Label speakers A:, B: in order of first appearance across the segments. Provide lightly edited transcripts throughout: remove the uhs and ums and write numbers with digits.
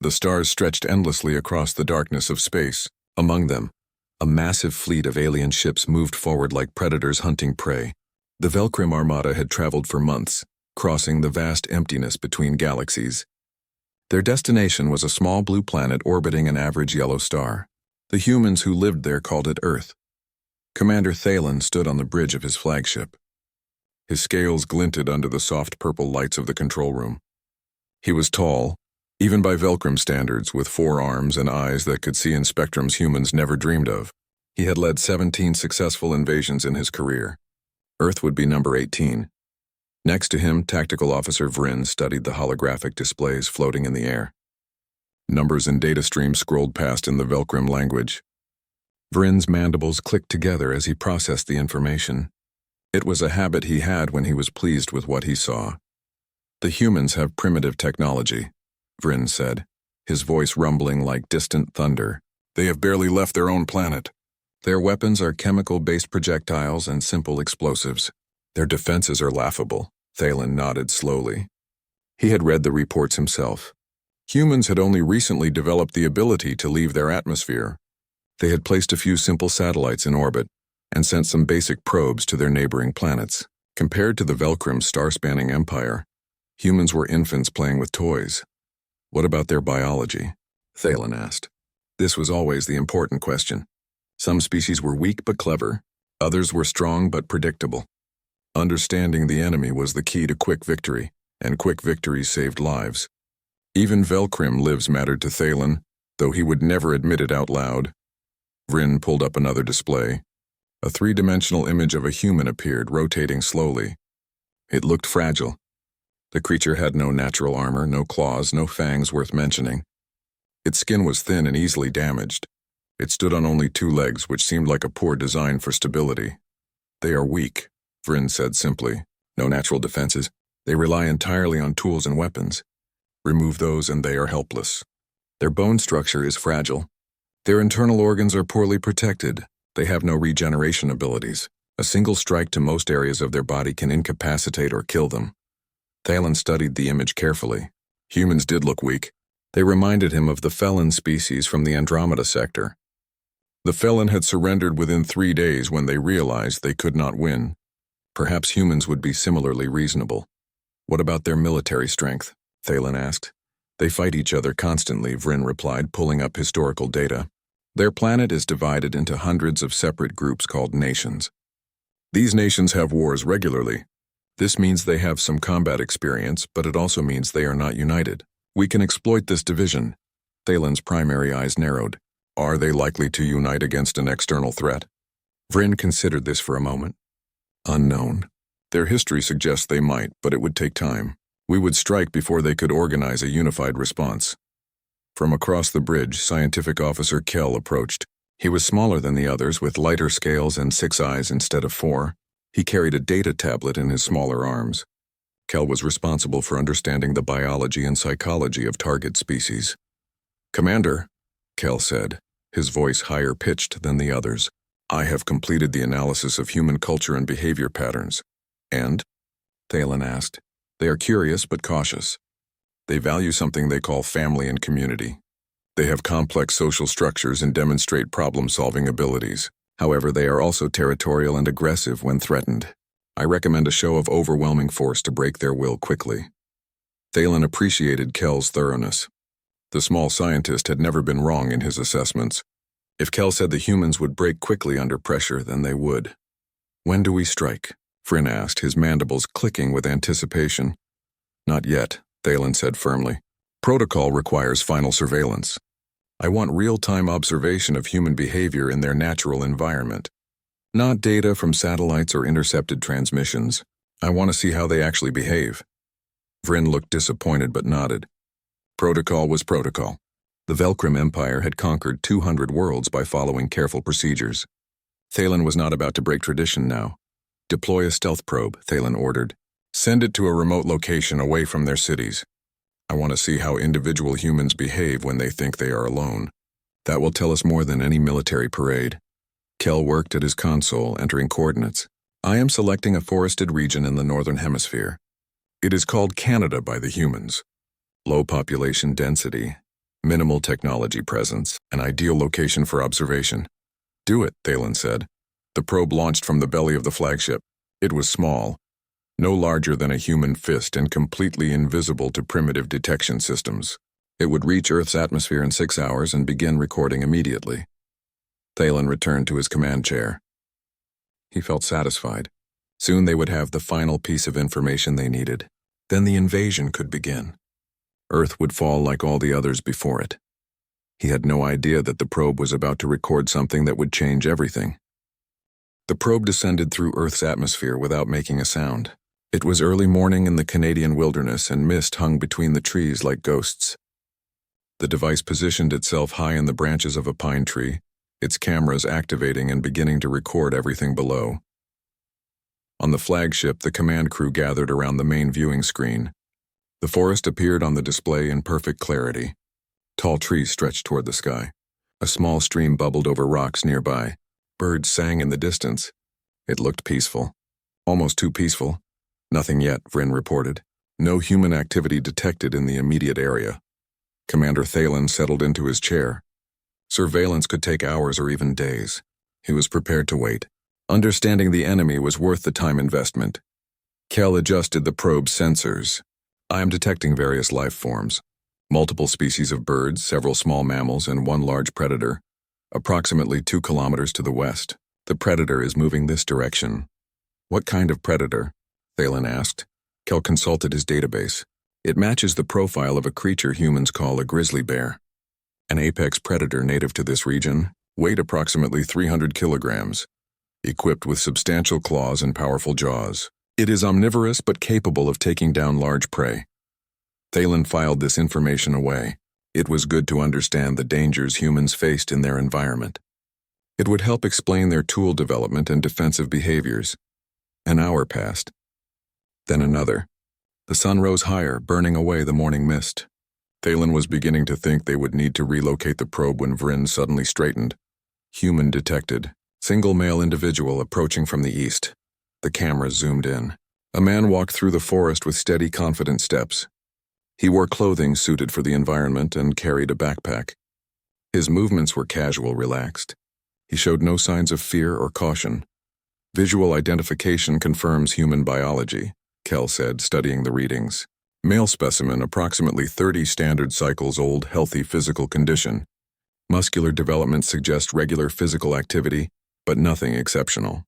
A: The stars stretched endlessly across the darkness of space. Among them, a massive fleet of alien ships moved forward like predators hunting prey. The Velcrim armada had traveled for months, crossing the vast emptiness between galaxies. Their destination was a small blue planet orbiting an average yellow star. The humans who lived there called it Earth. Commander Thalen stood on the bridge of his flagship. His scales glinted under the soft purple lights of the control room. He was tall, even by Velcrim standards, with 4 arms and eyes that could see in spectrums humans never dreamed of. He had led 17 successful invasions in his career. Earth would be number 18. Next to him, Tactical Officer Vryn studied the holographic displays floating in the air. Numbers and data streams scrolled past in the Velcrim language. Vryn's mandibles clicked together as he processed the information. It was a habit he had when he was pleased with what he saw. The humans have primitive technology, Vryn said, his voice rumbling like distant thunder. They have barely left their own planet. Their weapons are chemical-based projectiles and simple explosives. Their defenses are laughable. Thalen nodded slowly. He had read the reports himself. Humans had only recently developed the ability to leave their atmosphere. They had placed a few simple satellites in orbit and sent some basic probes to their neighboring planets. Compared to the Velcrim star-spanning empire, humans were infants playing with toys. What about their biology? Thalen asked. This was always the important question. Some species were weak but clever. Others were strong but predictable. Understanding the enemy was the key to quick victory, and quick victories saved lives. Even Velcrim lives mattered to Thalen, though he would never admit it out loud. Vryn pulled up another display. A 3-dimensional image of a human appeared, rotating slowly. It looked fragile. The creature had no natural armor, no claws, no fangs worth mentioning. Its skin was thin and easily damaged. It stood on only 2 legs, which seemed like a poor design for stability. They are weak, Vryn said simply. No natural defenses. They rely entirely on tools and weapons. Remove those and they are helpless. Their bone structure is fragile. Their internal organs are poorly protected. They have no regeneration abilities. A single strike to most areas of their body can incapacitate or kill them. Thalen studied the image carefully. Humans did look weak. They reminded him of the Felon species from the Andromeda sector. The Felon had surrendered within 3 days when they realized they could not win. Perhaps humans would be similarly reasonable. What about their military strength? Thalen asked. They fight each other constantly, Vryn replied, pulling up historical data. Their planet is divided into hundreds of separate groups called nations. These nations have wars regularly. This means they have some combat experience, but it also means they are not united. We can exploit this division. Thalen's primary eyes narrowed. Are they likely to unite against an external threat? Vryn considered this for a moment. Unknown. Their history suggests they might, but it would take time. We would strike before they could organize a unified response. From across the bridge, Scientific Officer Kell approached. He was smaller than the others, with lighter scales and 6 eyes instead of 4. He carried a data tablet in his smaller arms. Kell was responsible for understanding the biology and psychology of target species. Commander, Kell said, his voice higher pitched than the others, I have completed the analysis of human culture and behavior patterns. And? Thalen asked. They are curious but cautious. They value something they call family and community. They have complex social structures and demonstrate problem-solving abilities. However, they are also territorial and aggressive when threatened. I recommend a show of overwhelming force to break their will quickly. Thalen appreciated Kell's thoroughness. The small scientist had never been wrong in his assessments. If Kell said the humans would break quickly under pressure, then they would. When do we strike? Vryn asked, his mandibles clicking with anticipation. Not yet, Thalen said firmly. Protocol requires final surveillance. I want real-time observation of human behavior in their natural environment. Not data from satellites or intercepted transmissions. I want to see how they actually behave. Vryn looked disappointed but nodded. Protocol was protocol. The Velcrim Empire had conquered 200 worlds by following careful procedures. Thalen was not about to break tradition now. Deploy a stealth probe, Thalen ordered. Send it to a remote location away from their cities. I want to see how individual humans behave when they think they are alone. That will tell us more than any military parade. Kell worked at his console, entering coordinates. I am selecting a forested region in the northern hemisphere. It is called Canada by the humans. Low population density. Minimal technology presence, an ideal location for observation. Do it, Thalen said. The probe launched from the belly of the flagship. It was small, no larger than a human fist and completely invisible to primitive detection systems. It would reach Earth's atmosphere in 6 hours and begin recording immediately. Thalen returned to his command chair. He felt satisfied. Soon they would have the final piece of information they needed. Then the invasion could begin. Earth would fall like all the others before it. He had no idea that the probe was about to record something that would change everything. The probe descended through Earth's atmosphere without making a sound. It was early morning in the Canadian wilderness and mist hung between the trees like ghosts. The device positioned itself high in the branches of a pine tree, its cameras activating and beginning to record everything below. On the flagship, the command crew gathered around the main viewing screen. The forest appeared on the display in perfect clarity. Tall trees stretched toward the sky. A small stream bubbled over rocks nearby. Birds sang in the distance. It looked peaceful. Almost too peaceful. Nothing yet, Vryn reported. No human activity detected in the immediate area. Commander Thalen settled into his chair. Surveillance could take hours or even days. He was prepared to wait. Understanding the enemy was worth the time investment. Kel adjusted the probe's sensors. I am detecting various life forms. Multiple species of birds, several small mammals, and one large predator. Approximately 2 kilometers to the west. The predator is moving this direction. What kind of predator? Thalen asked. Kel consulted his database. It matches the profile of a creature humans call a grizzly bear. An apex predator native to this region, weighed approximately 300 kilograms. Equipped with substantial claws and powerful jaws. It is omnivorous but capable of taking down large prey. Thalen filed this information away. It was good to understand the dangers humans faced in their environment. It would help explain their tool development and defensive behaviors. An hour passed. Then another. The sun rose higher, burning away the morning mist. Thalen was beginning to think they would need to relocate the probe when Vryn suddenly straightened. Human detected. Single male individual approaching from the east. The camera zoomed in. A man walked through the forest with steady, confident steps. He wore clothing suited for the environment and carried a backpack. His movements were casual, relaxed. He showed no signs of fear or caution. Visual identification confirms human biology, Kel said, studying the readings. Male specimen, approximately 30 standard cycles old, healthy physical condition. Muscular development suggests regular physical activity, but nothing exceptional.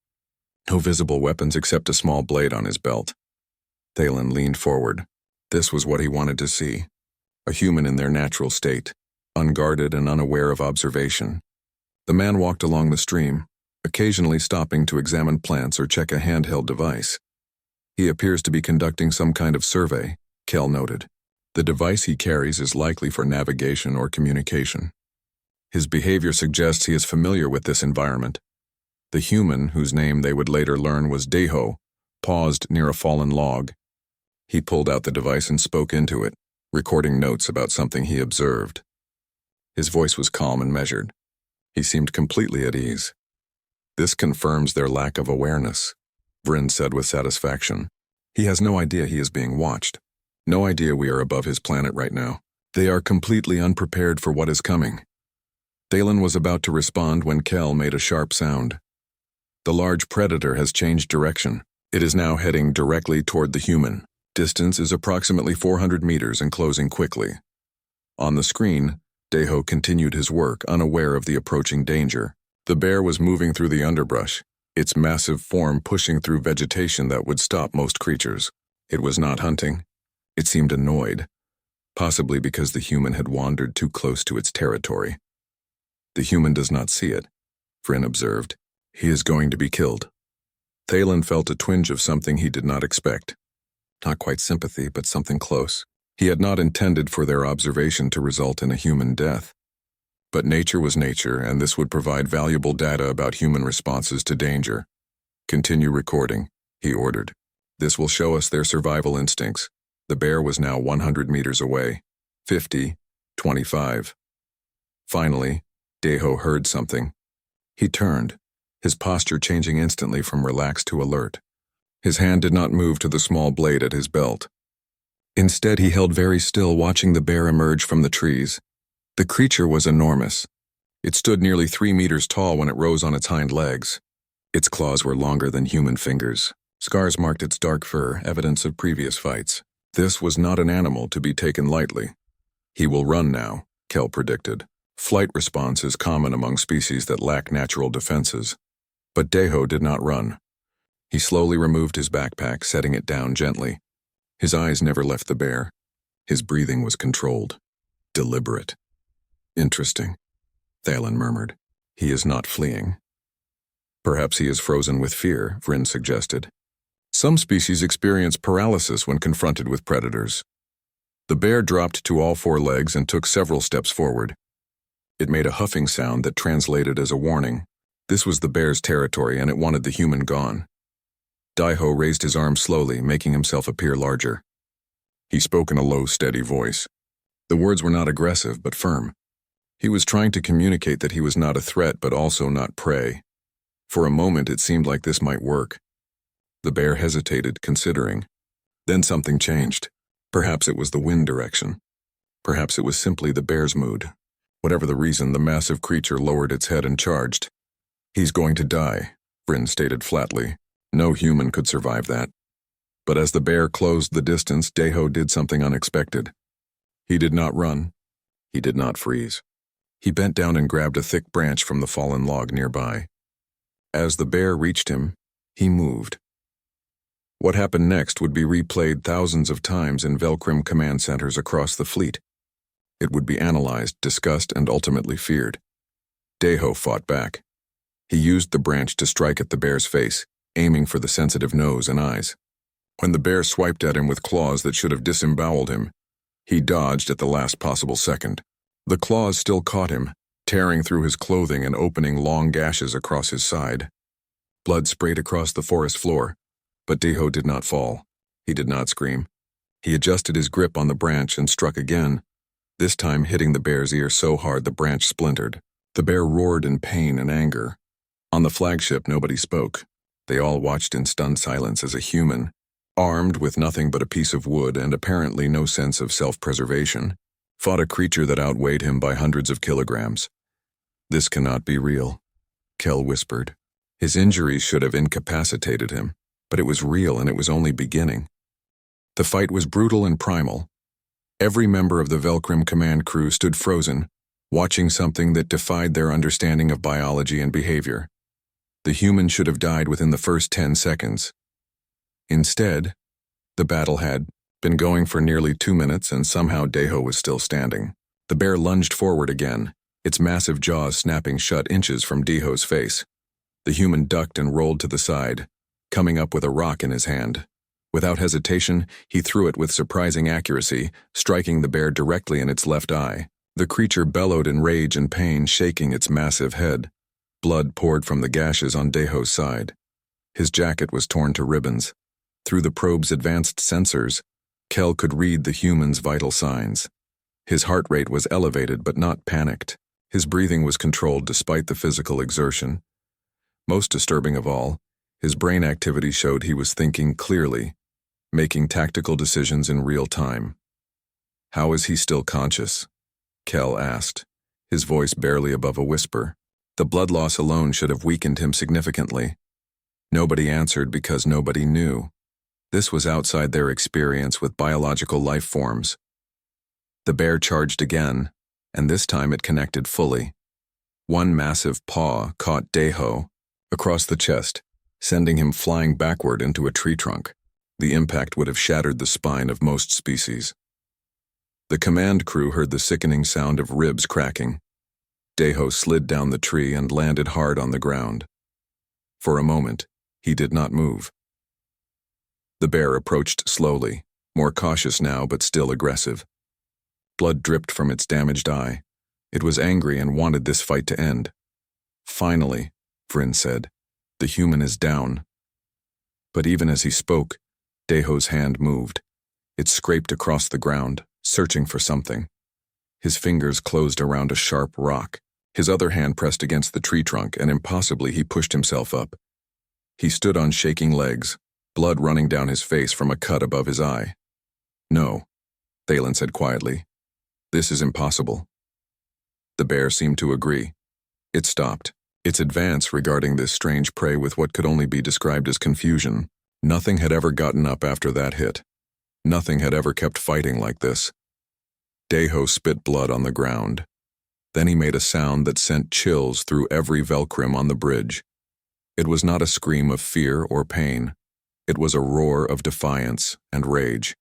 A: No visible weapons except a small blade on his belt. Thalen leaned forward. This was what he wanted to see. A human in their natural state, unguarded and unaware of observation. The man walked along the stream, occasionally stopping to examine plants or check a handheld device. He appears to be conducting some kind of survey, Kel noted. The device he carries is likely for navigation or communication. His behavior suggests he is familiar with this environment. The human, whose name they would later learn was Deho, paused near a fallen log. He pulled out the device and spoke into it, recording notes about something he observed. His voice was calm and measured. He seemed completely at ease. This confirms their lack of awareness, Vryn said with satisfaction. He has no idea he is being watched. No idea we are above his planet right now. They are completely unprepared for what is coming. Thalen was about to respond when Kel made a sharp sound. The large predator has changed direction. It is now heading directly toward the human. Distance is approximately 400 meters and closing quickly. On the screen, Deho continued his work, unaware of the approaching danger. The bear was moving through the underbrush, its massive form pushing through vegetation that would stop most creatures. It was not hunting. It seemed annoyed, possibly because the human had wandered too close to its territory. The human does not see it, Vryn observed. He is going to be killed. Thalen felt a twinge of something he did not expect. Not quite sympathy, but something close. He had not intended for their observation to result in a human death. But nature was nature, and this would provide valuable data about human responses to danger. Continue recording, he ordered. This will show us their survival instincts. The bear was now 100 meters away. 50, 25. Finally, Deho heard something. He turned, his posture changing instantly from relaxed to alert. His hand did not move to the small blade at his belt. Instead, he held very still, watching the bear emerge from the trees. The creature was enormous. It stood nearly 3 meters tall when it rose on its hind legs. Its claws were longer than human fingers. Scars marked its dark fur, evidence of previous fights. This was not an animal to be taken lightly. He will run now, Kel predicted. Flight response is common among species that lack natural defenses. But Deho did not run. He slowly removed his backpack, setting it down gently. His eyes never left the bear. His breathing was controlled, deliberate. Interesting, Thalen murmured. He is not fleeing. Perhaps he is frozen with fear, Vryn suggested. Some species experience paralysis when confronted with predators. The bear dropped to all 4 legs and took several steps forward. It made a huffing sound that translated as a warning. This was the bear's territory and it wanted the human gone. Daiho raised his arm slowly, making himself appear larger. He spoke in a low, steady voice. The words were not aggressive, but firm. He was trying to communicate that he was not a threat, but also not prey. For a moment, it seemed like this might work. The bear hesitated, considering. Then something changed. Perhaps it was the wind direction. Perhaps it was simply the bear's mood. Whatever the reason, the massive creature lowered its head and charged. He's going to die, Vryn stated flatly. No human could survive that. But as the bear closed the distance, Deho did something unexpected. He did not run. He did not freeze. He bent down and grabbed a thick branch from the fallen log nearby. As the bear reached him, he moved. What happened next would be replayed thousands of times in Velcrim command centers across the fleet. It would be analyzed, discussed, and ultimately feared. Deho fought back. He used the branch to strike at the bear's face, aiming for the sensitive nose and eyes. When the bear swiped at him with claws that should have disemboweled him, he dodged at the last possible second. The claws still caught him, tearing through his clothing and opening long gashes across his side. Blood sprayed across the forest floor, but Deho did not fall. He did not scream. He adjusted his grip on the branch and struck again, this time hitting the bear's ear so hard the branch splintered. The bear roared in pain and anger. On the flagship, nobody spoke. They all watched in stunned silence as a human, armed with nothing but a piece of wood and apparently no sense of self-preservation, fought a creature that outweighed him by hundreds of kilograms. This cannot be real, Kel whispered. His injuries should have incapacitated him, but it was real and it was only beginning. The fight was brutal and primal. Every member of the Velcrim command crew stood frozen, watching something that defied their understanding of biology and behavior. The human should have died within the first 10 seconds. Instead, the battle had been going for nearly 2 minutes and somehow Deho was still standing. The bear lunged forward again, its massive jaws snapping shut inches from Deho's face. The human ducked and rolled to the side, coming up with a rock in his hand. Without hesitation, he threw it with surprising accuracy, striking the bear directly in its left eye. The creature bellowed in rage and pain, shaking its massive head. Blood poured from the gashes on Deho's side. His jacket was torn to ribbons. Through the probe's advanced sensors, Kel could read the human's vital signs. His heart rate was elevated but not panicked. His breathing was controlled despite the physical exertion. Most disturbing of all, his brain activity showed he was thinking clearly, making tactical decisions in real time. How is he still conscious? Kel asked, his voice barely above a whisper. The blood loss alone should have weakened him significantly. Nobody answered because nobody knew. This was outside their experience with biological life forms. The bear charged again, and this time it connected fully. One massive paw caught Deho across the chest, sending him flying backward into a tree trunk. The impact would have shattered the spine of most species. The command crew heard the sickening sound of ribs cracking. Deho slid down the tree and landed hard on the ground. For a moment, he did not move. The bear approached slowly, more cautious now but still aggressive. Blood dripped from its damaged eye. It was angry and wanted this fight to end. Finally, Vryn said, the human is down. But even as he spoke, Deho's hand moved. It scraped across the ground, searching for something. His fingers closed around a sharp rock. His other hand pressed against the tree trunk, and impossibly he pushed himself up. He stood on shaking legs, blood running down his face from a cut above his eye. No, Thalen said quietly. This is impossible. The bear seemed to agree. It stopped its advance regarding this strange prey with what could only be described as confusion. Nothing had ever gotten up after that hit. Nothing had ever kept fighting like this. Deho spit blood on the ground. Then he made a sound that sent chills through every Velcrim on the bridge. It was not a scream of fear or pain. It was a roar of defiance and rage.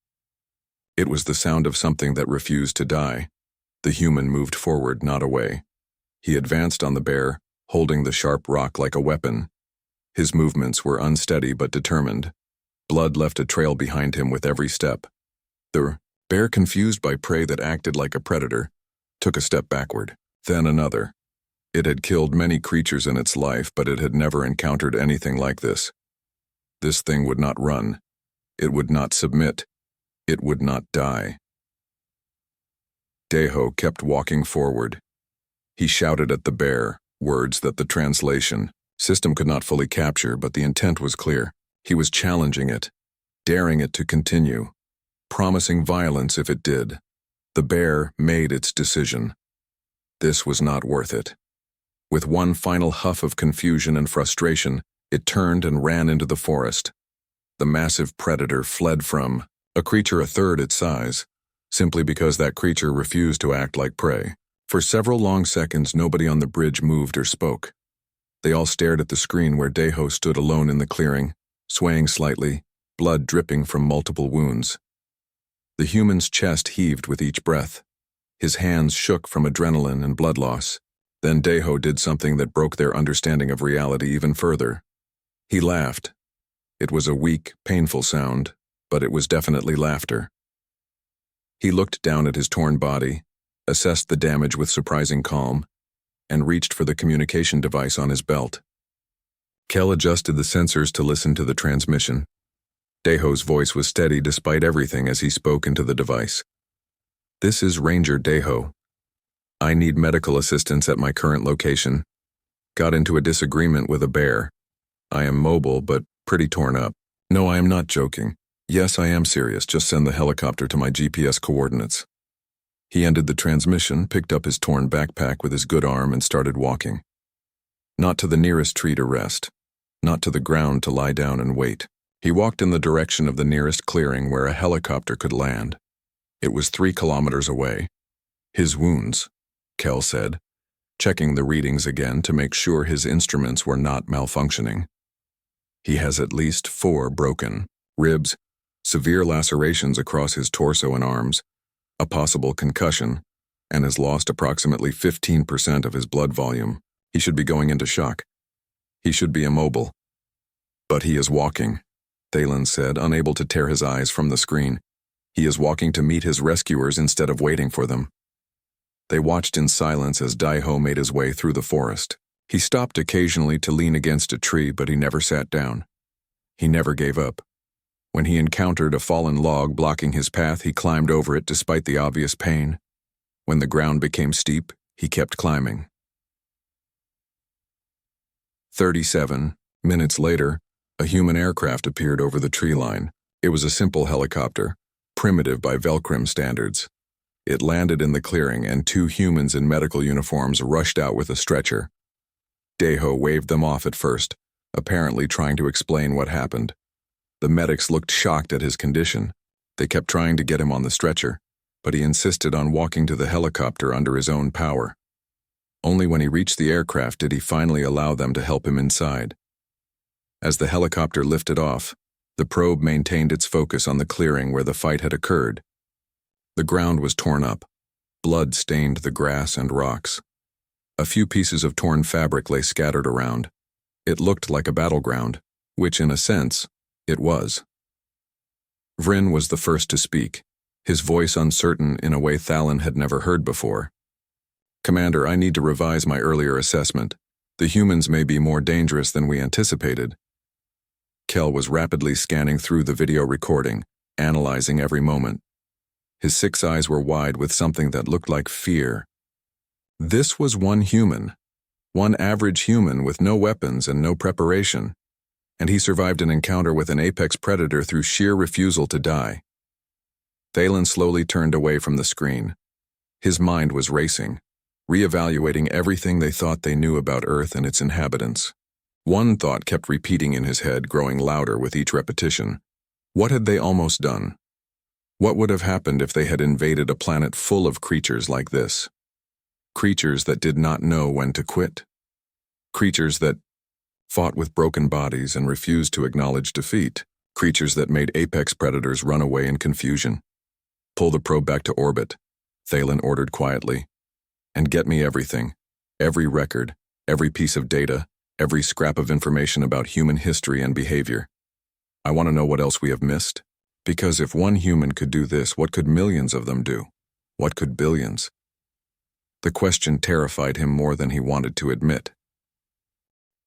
A: It was the sound of something that refused to die. The human moved forward, not away. He advanced on the bear, holding the sharp rock like a weapon. His movements were unsteady but determined. Blood left a trail behind him with every step. The bear, confused by prey that acted like a predator, took a step backward, then another. It had killed many creatures in its life, but it had never encountered anything like this. This thing would not run. It would not submit. It would not die. Deho kept walking forward. He shouted at the bear, words that the translation system could not fully capture, but the intent was clear. He was challenging it, daring it to continue, promising violence if it did. The bear made its decision. This was not worth it. With one final huff of confusion and frustration, it turned and ran into the forest. The massive predator fled from a creature a third its size, simply because that creature refused to act like prey. For several long seconds, nobody on the bridge moved or spoke. They all stared at the screen where Deho stood alone in the clearing, swaying slightly, blood dripping from multiple wounds. The human's chest heaved with each breath. His hands shook from adrenaline and blood loss. Then Deho did something that broke their understanding of reality even further. He laughed. It was a weak, painful sound, but it was definitely laughter. He looked down at his torn body, assessed the damage with surprising calm, and reached for the communication device on his belt. Kel adjusted the sensors to listen to the transmission. Deho's voice was steady despite everything as he spoke into the device. "This is Ranger Deho. I need medical assistance at my current location. Got into a disagreement with a bear. I am mobile, but pretty torn up. No, I am not joking. Yes, I am serious. Just send the helicopter to my GPS coordinates." He ended the transmission, picked up his torn backpack with his good arm, and started walking. Not to the nearest tree to rest. Not to the ground to lie down and wait. He walked in the direction of the nearest clearing where a helicopter could land. It was 3 kilometers away. "His wounds," Kel said, checking the readings again to make sure his instruments were not malfunctioning. "He has at least 4 broken ribs, severe lacerations across his torso and arms, a possible concussion, and has lost approximately 15% of his blood volume. He should be going into shock. He should be immobile." "But he is walking," Thalen said, unable to tear his eyes from the screen. "He is walking to meet his rescuers instead of waiting for them." They watched in silence as Deho made his way through the forest. He stopped occasionally to lean against a tree, but he never sat down. He never gave up. When he encountered a fallen log blocking his path, he climbed over it despite the obvious pain. When the ground became steep, he kept climbing. 37 minutes later, a human aircraft appeared over the tree line. It was a simple helicopter, primitive by Velcrim standards. It landed in the clearing, and 2 humans in medical uniforms rushed out with a stretcher. Deho waved them off at first, apparently trying to explain what happened. The medics looked shocked at his condition. They kept trying to get him on the stretcher, but he insisted on walking to the helicopter under his own power. Only when he reached the aircraft did he finally allow them to help him inside. As the helicopter lifted off, the probe maintained its focus on the clearing where the fight had occurred. The ground was torn up. Blood stained the grass and rocks. A few pieces of torn fabric lay scattered around. It looked like a battleground, which in a sense, it was. Vryn was the first to speak, his voice uncertain in a way Thalen had never heard before. "Commander, I need to revise my earlier assessment. The humans may be more dangerous than we anticipated." Kel was rapidly scanning through the video recording, analyzing every moment. His 6 eyes were wide with something that looked like fear. This was one human, one average human with no weapons and no preparation. And he survived an encounter with an apex predator through sheer refusal to die. Thalen slowly turned away from the screen. His mind was racing. reevaluating everything they thought they knew about Earth and its inhabitants. One thought kept repeating in his head, growing louder with each repetition. What had they almost done? What would have happened if they had invaded a planet full of creatures like this? Creatures that did not know when to quit. Creatures that fought with broken bodies and refused to acknowledge defeat. Creatures that made apex predators run away in confusion. Pull the probe back to orbit, Thalen ordered quietly. And get me everything. Every record, every piece of data, every scrap of information about human history and behavior. I want to know what else we have missed. Because if one human could do this, what could millions of them do? What could billions? The question terrified him more than he wanted to admit.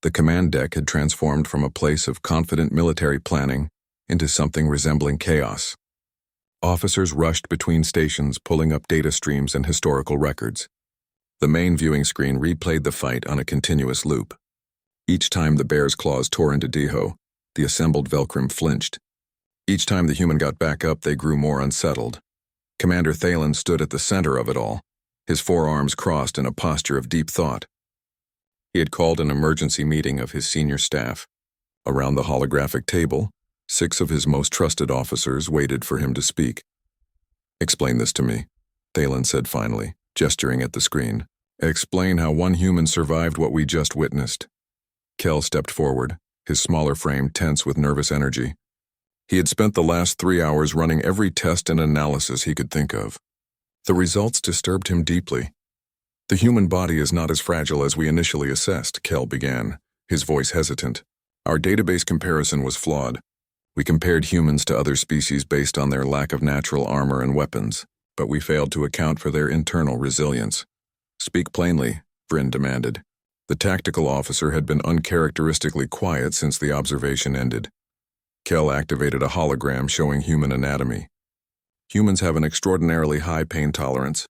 A: The command deck had transformed from a place of confident military planning into something resembling chaos. Officers rushed between stations, pulling up data streams and historical records. The main viewing screen replayed the fight on a continuous loop. Each time the bear's claws tore into Deho, the assembled Velcrim flinched. Each time the human got back up, they grew more unsettled. Commander Thalen stood at the center of it all, his forearms crossed in a posture of deep thought. He had called an emergency meeting of his senior staff. Around the holographic table, 6 of his most trusted officers waited for him to speak. "Explain this to me," Thalen said finally, gesturing at the screen. "Explain how one human survived what we just witnessed." Kel stepped forward, his smaller frame tense with nervous energy. He had spent the last 3 hours running every test and analysis he could think of. The results disturbed him deeply. "The human body is not as fragile as we initially assessed," Kel began, his voice hesitant. "Our database comparison was flawed. We compared humans to other species based on their lack of natural armor and weapons, but we failed to account for their internal resilience." "Speak plainly," Vryn demanded. The tactical officer had been uncharacteristically quiet since the observation ended. Kel activated a hologram showing human anatomy. Humans have an extraordinarily high pain tolerance.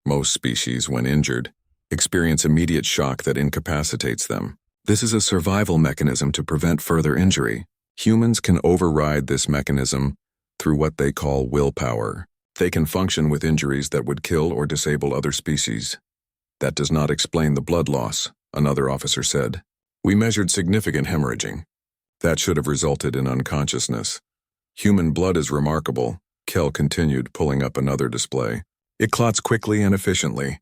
A: Most species, when injured, experience immediate shock that incapacitates them. This is a survival mechanism to prevent further injury. Humans can override this mechanism through what they call willpower. They can function with injuries that would kill or disable other species. "That does not explain the blood loss," another officer said. "We measured significant hemorrhaging. That should have resulted in unconsciousness. Human blood is remarkable," Kel continued, pulling up another display. "It clots quickly and efficiently.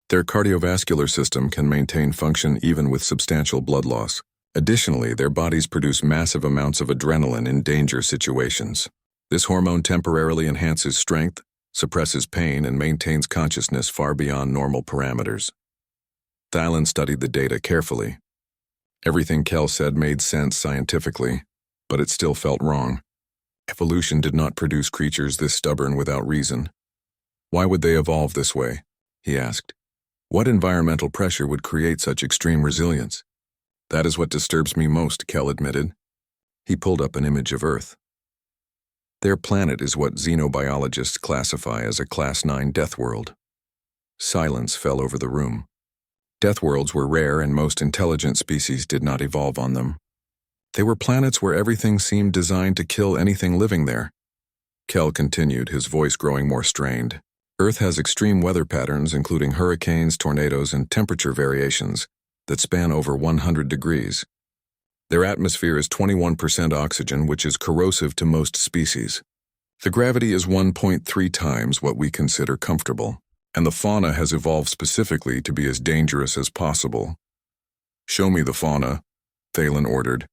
A: Their cardiovascular system can maintain function even with substantial blood loss. Additionally, their bodies produce massive amounts of adrenaline in danger situations. This hormone temporarily enhances strength, suppresses pain, and maintains consciousness far beyond normal parameters." Thalen studied the data carefully. Everything Kel said made sense scientifically, but it still felt wrong. Evolution did not produce creatures this stubborn without reason. "Why would they evolve this way?" he asked. "What environmental pressure would create such extreme resilience?" "That is what disturbs me most," Kel admitted. He pulled up an image of Earth. Their planet is what xenobiologists classify as a Class 9 death world. Silence fell over the room. Death worlds were rare and most intelligent species did not evolve on them. They were planets where everything seemed designed to kill anything living there. Kel continued, his voice growing more strained. "Earth has extreme weather patterns, including hurricanes, tornadoes, and temperature variations that span over 100 degrees. Their atmosphere is 21% oxygen, which is corrosive to most species. The gravity is 1.3 times what we consider comfortable, and the fauna has evolved specifically to be as dangerous as possible." "Show me the fauna," Thalen ordered.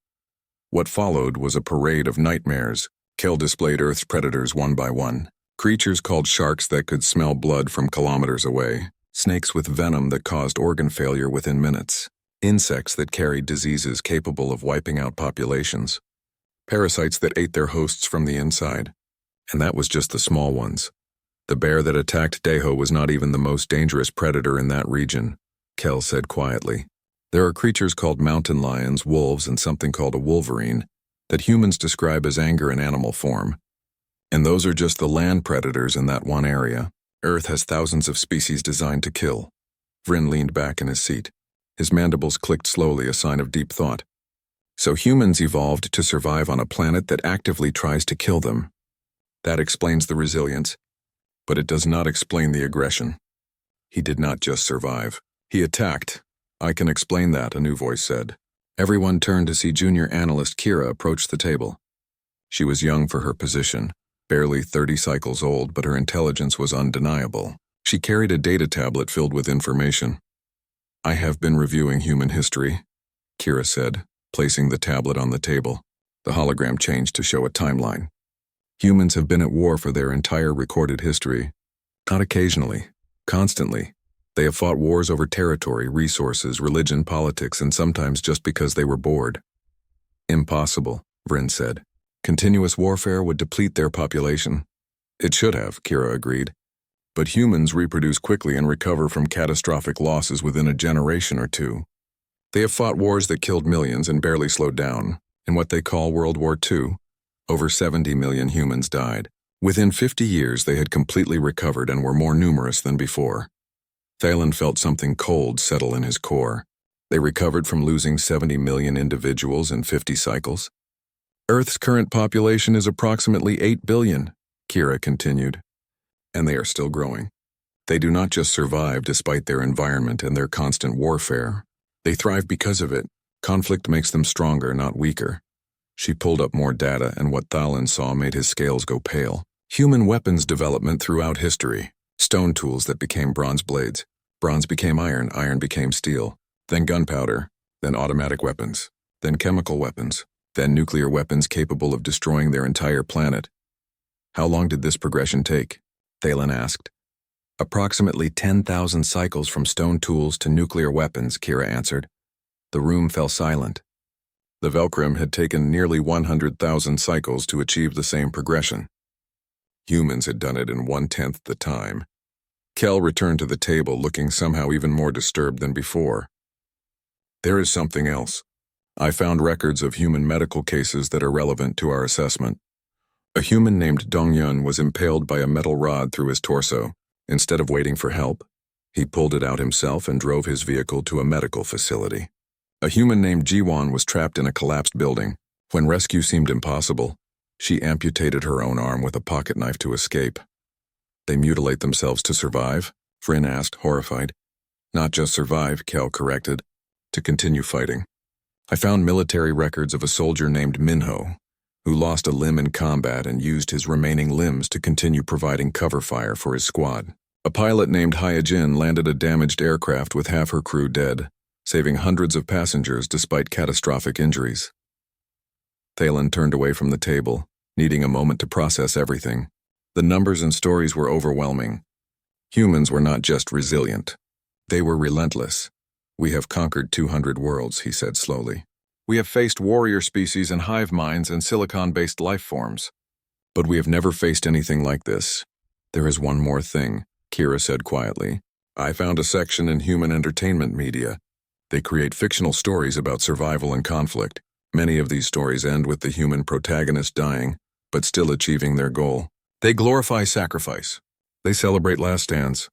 A: What followed was a parade of nightmares. Kel displayed Earth's predators one by one. Creatures called sharks that could smell blood from kilometers away. Snakes with venom that caused organ failure within minutes. Insects that carried diseases capable of wiping out populations. Parasites that ate their hosts from the inside. And that was just the small ones. The bear that attacked Deho was not even the most dangerous predator in that region, Kel said quietly. There are creatures called mountain lions, wolves, and something called a wolverine that humans describe as anger in animal form. And those are just the land predators in that one area. Earth has thousands of species designed to kill. Vryn leaned back in his seat. His mandibles clicked slowly, a sign of deep thought. So humans evolved to survive on a planet that actively tries to kill them. That explains the resilience, but it does not explain the aggression. He did not just survive. He attacked. I can explain that, a new voice said. Everyone turned to see junior analyst Kira approach the table. She was young for her position, barely 30 cycles old, but her intelligence was undeniable. She carried a data tablet filled with information. I have been reviewing human history, Kira said, placing the tablet on the table. The hologram changed to show a timeline. Humans have been at war for their entire recorded history. Not occasionally, constantly. They have fought wars over territory, resources, religion, politics, and sometimes just because they were bored. Impossible, Vryn said. Continuous warfare would deplete their population. It should have, Kira agreed. But humans reproduce quickly and recover from catastrophic losses within a generation or two. They have fought wars that killed millions and barely slowed down. In what they call World War II, over 70 million humans died. Within 50 years, they had completely recovered and were more numerous than before. Thalen felt something cold settle in his core. They recovered from losing 70 million individuals in 50 cycles. Earth's current population is approximately 8 billion, Kira continued. And they are still growing. They do not just survive despite their environment and their constant warfare. They thrive because of it. Conflict makes them stronger, not weaker. She pulled up more data, and what Thalen saw made his scales go pale. Human weapons development throughout history. Stone tools that became bronze blades. Bronze became iron, iron became steel. Then gunpowder, then automatic weapons, then chemical weapons, then nuclear weapons capable of destroying their entire planet. How long did this progression take? Thalen asked. Approximately 10,000 cycles from stone tools to nuclear weapons, Kira answered. The room fell silent. The Velcrim had taken nearly 100,000 cycles to achieve the same progression. Humans had done it in 1/10 the time. Kel returned to the table, looking somehow even more disturbed than before. There is something else. I found records of human medical cases that are relevant to our assessment. A human named Dongyun was impaled by a metal rod through his torso. Instead of waiting for help, he pulled it out himself and drove his vehicle to a medical facility. A human named Jiwon was trapped in a collapsed building. When rescue seemed impossible, she amputated her own arm with a pocket knife to escape. They mutilate themselves to survive? Vryn asked, horrified. Not just survive, Kel corrected. To continue fighting. I found military records of a soldier named Minho, who lost a limb in combat and used his remaining limbs to continue providing cover fire for his squad. A pilot named Hyojin landed a damaged aircraft with half her crew dead, saving hundreds of passengers despite catastrophic injuries. Thalen turned away from the table, needing a moment to process everything. The numbers and stories were overwhelming. Humans were not just resilient. They were relentless. We have conquered 200 worlds, he said slowly. We have faced warrior species and hive minds and silicon-based life forms. But we have never faced anything like this. There is one more thing, Kira said quietly. I found a section in human entertainment media. They create fictional stories about survival and conflict. Many of these stories end with the human protagonist dying, but still achieving their goal. They glorify sacrifice. They celebrate last stands.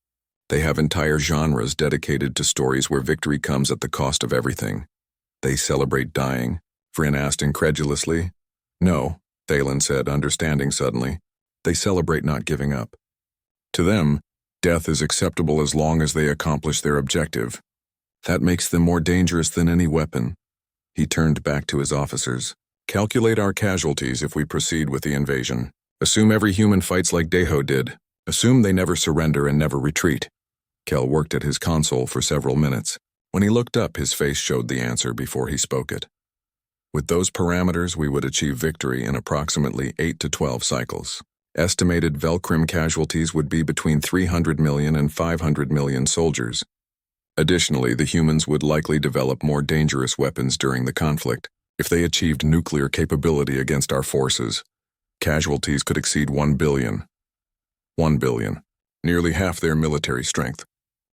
A: They have entire genres dedicated to stories where victory comes at the cost of everything. They celebrate dying, Vryn asked incredulously. No, Thalen said, understanding suddenly. They celebrate not giving up. To them, death is acceptable as long as they accomplish their objective. That makes them more dangerous than any weapon. He turned back to his officers. Calculate our casualties if we proceed with the invasion. Assume every human fights like Deho did. Assume they never surrender and never retreat. Kel worked at his console for several minutes. When he looked up, his face showed the answer before he spoke it. With those parameters, we would achieve victory in approximately 8 to 12 cycles. Estimated Velcrim casualties would be between 300 million and 500 million soldiers. Additionally, the humans would likely develop more dangerous weapons during the conflict. If they achieved nuclear capability against our forces, casualties could exceed 1 billion. 1 billion. Nearly half their military strength.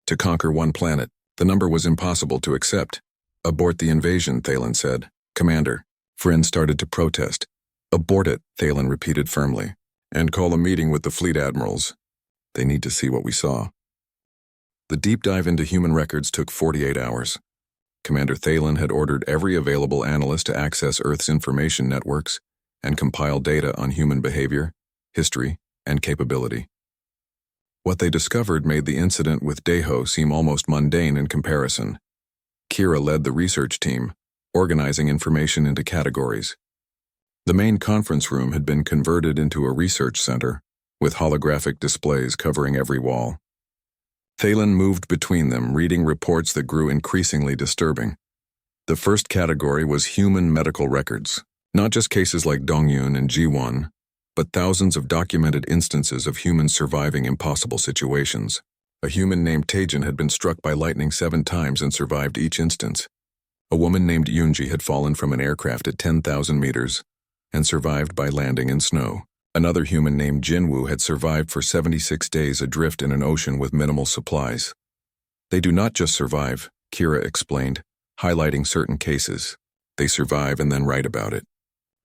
A: To conquer one planet, the number was impossible to accept. Abort the invasion, Thalen said. Commander. Vryn started to protest. Abort it, Thalen repeated firmly. And call a meeting with the fleet admirals. They need to see what we saw. The deep dive into human records took 48 hours. Commander Thalen had ordered every available analyst to access Earth's information networks and compile data on human behavior, history, and capability. What they discovered made the incident with Deho seem almost mundane in comparison. Kira led the research team, organizing information into categories. The main conference room had been converted into a research center, with holographic displays covering every wall. Thalen moved between them, reading reports that grew increasingly disturbing. The first category was human medical records, not just cases like Dongyun and Ji-won, but thousands of documented instances of humans surviving impossible situations. A human named Taejin had been struck by lightning 7 times and survived each instance. A woman named Yoonji had fallen from an aircraft at 10,000 meters and survived by landing in snow. Another human named Jinwoo had survived for 76 days adrift in an ocean with minimal supplies. They do not just survive, Kira explained, highlighting certain cases. They survive and then write about it.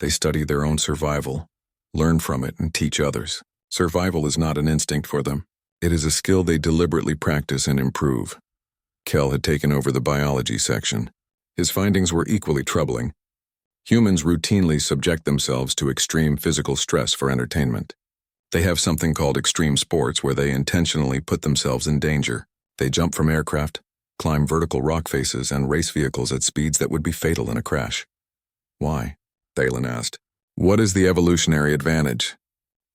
A: They study their own survival, learn from it, and teach others. Survival is not an instinct for them. It is a skill they deliberately practice and improve. Kel had taken over the biology section. His findings were equally troubling. Humans routinely subject themselves to extreme physical stress for entertainment. They have something called extreme sports where they intentionally put themselves in danger. They jump from aircraft, climb vertical rock faces, and race vehicles at speeds that would be fatal in a crash. Why? Thalen asked. What is the evolutionary advantage?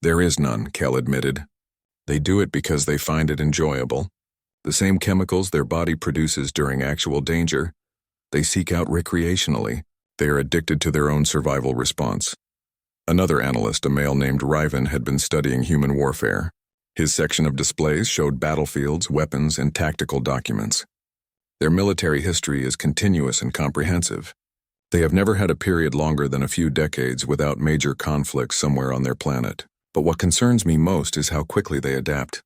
A: There is none, Kel admitted. They do it because they find it enjoyable. The same chemicals their body produces during actual danger, they seek out recreationally. They are addicted to their own survival response. Another analyst, a male named Riven, had been studying human warfare. His section of displays showed battlefields, weapons, and tactical documents. Their military history is continuous and comprehensive. They have never had a period longer than a few decades without major conflicts somewhere on their planet. But what concerns me most is how quickly they adapt.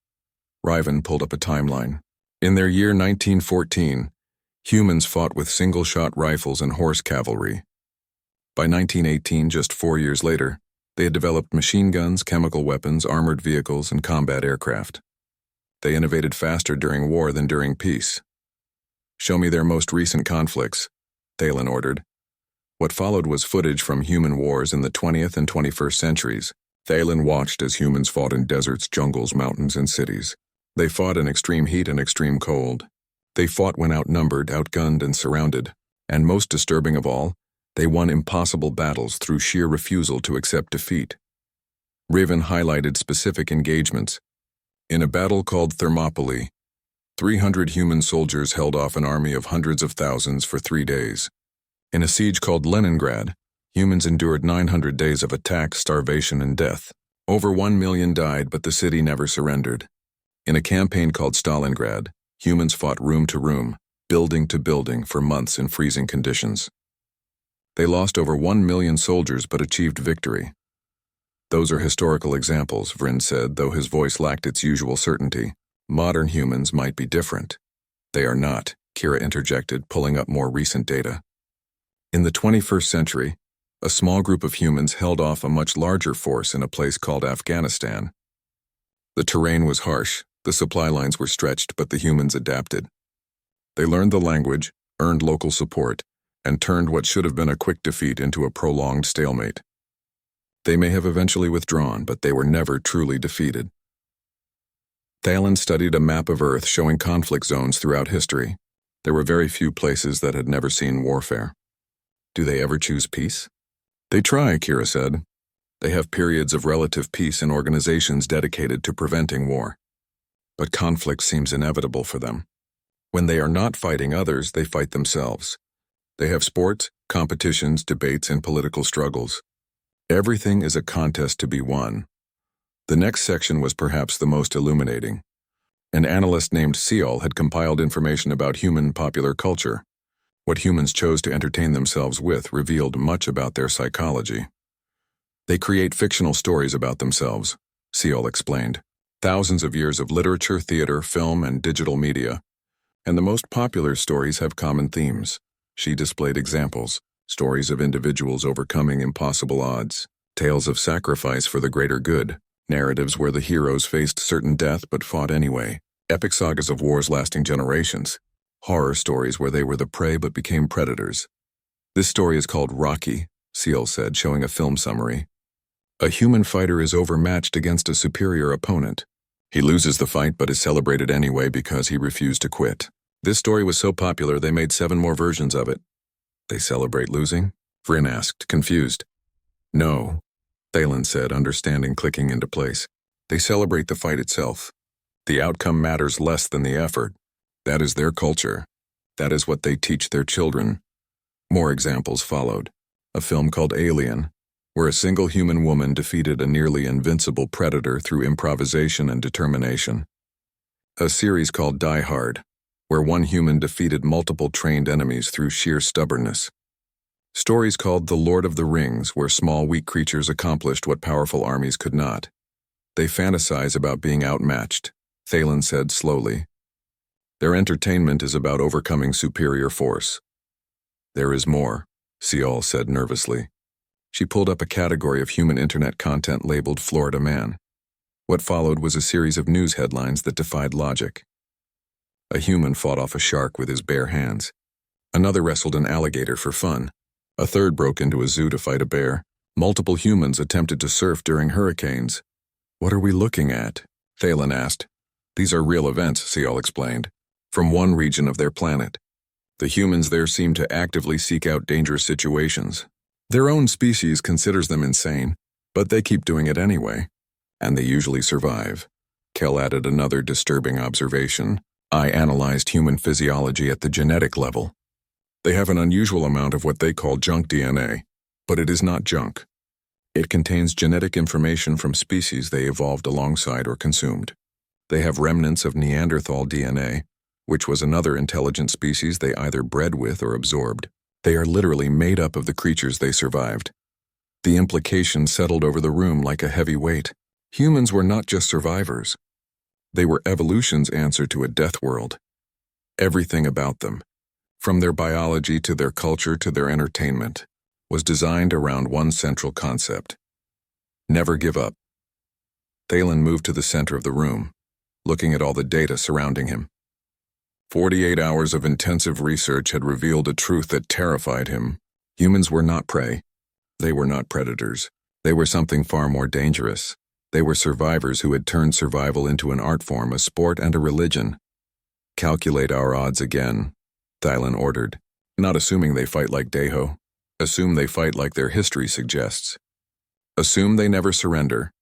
A: Riven pulled up a timeline. In their year 1914, humans fought with single-shot rifles and horse cavalry. By 1918, just 4 years later, they had developed machine guns, chemical weapons, armored vehicles, and combat aircraft. They innovated faster during war than during peace. Show me their most recent conflicts, Thalen ordered. What followed was footage from human wars in the 20th and 21st centuries. Thalen watched as humans fought in deserts, jungles, mountains, and cities. They fought in extreme heat and extreme cold. They fought when outnumbered, outgunned, and surrounded. And most disturbing of all, they won impossible battles through sheer refusal to accept defeat. Riven highlighted specific engagements. In a battle called Thermopylae, 300 human soldiers held off an army of hundreds of thousands for 3 days. In a siege called Leningrad, humans endured 900 days of attack, starvation, and death. Over 1 million died, but the city never surrendered. In a campaign called Stalingrad, humans fought room to room, building to building for months in freezing conditions. They lost over 1 million soldiers but achieved victory. Those are historical examples, Vryn said, though his voice lacked its usual certainty. Modern humans might be different. They are not, Kira interjected, pulling up more recent data. In the 21st century, a small group of humans held off a much larger force in a place called Afghanistan. The terrain was harsh, the supply lines were stretched, but the humans adapted. They learned the language, earned local support, and turned what should have been a quick defeat into a prolonged stalemate. They may have eventually withdrawn, but they were never truly defeated. Thalen studied a map of Earth showing conflict zones throughout history. There were very few places that had never seen warfare. Do they ever choose peace? They try, Kira said. They have periods of relative peace in organizations dedicated to preventing war. But conflict seems inevitable for them. When they are not fighting others, they fight themselves. They have sports, competitions, debates, and political struggles. Everything is a contest to be won. The next section was perhaps the most illuminating. An analyst named Seol had compiled information about human popular culture. What humans chose to entertain themselves with revealed much about their psychology. They create fictional stories about themselves, Seol explained. Thousands of years of literature, theater, film, and digital media. And the most popular stories have common themes. She displayed examples, stories of individuals overcoming impossible odds, tales of sacrifice for the greater good, narratives where the heroes faced certain death but fought anyway, epic sagas of wars lasting generations, horror stories where they were the prey but became predators. This story is called Rocky, Seol said, showing a film summary. A human fighter is overmatched against a superior opponent. He loses the fight but is celebrated anyway because he refused to quit. This story was so popular they made 7 more versions of it. They celebrate losing? Vryn asked, confused. No, Thalen said, understanding clicking into place. They celebrate the fight itself. The outcome matters less than the effort. That is their culture. That is what they teach their children. More examples followed. A film called Alien, where a single human woman defeated a nearly invincible predator through improvisation and determination. A series called Die Hard, where one human defeated multiple trained enemies through sheer stubbornness. Stories called The Lord of the Rings, where small, weak creatures accomplished what powerful armies could not. They fantasize about being outmatched, Thalen said slowly. Their entertainment is about overcoming superior force. There is more, Cial said nervously. She pulled up a category of human internet content labeled Florida Man. What followed was a series of news headlines that defied logic. A human fought off a shark with his bare hands. Another wrestled an alligator for fun. A third broke into a zoo to fight a bear. Multiple humans attempted to surf during hurricanes. What are we looking at? Thalen asked. These are real events, Cial explained, from one region of their planet. The humans there seem to actively seek out dangerous situations. Their own species considers them insane, but they keep doing it anyway. And they usually survive. Kel added another disturbing observation. I analyzed human physiology at the genetic level. They have an unusual amount of what they call junk DNA, but it is not junk. It contains genetic information from species they evolved alongside or consumed. They have remnants of Neanderthal DNA, which was another intelligent species they either bred with or absorbed. They are literally made up of the creatures they survived. The implication settled over the room like a heavy weight. Humans were not just survivors. They were evolution's answer to a death world. Everything about them, from their biology to their culture to their entertainment, was designed around one central concept. Never give up. Thalen moved to the center of the room, looking at all the data surrounding him. 48 hours of intensive research had revealed a truth that terrified him. Humans were not prey. They were not predators. They were something far more dangerous. They were survivors who had turned survival into an art form, a sport, and a religion. Calculate our odds again, Thalen ordered, not assuming they fight like Deho. Assume they fight like their history suggests. Assume they never surrender.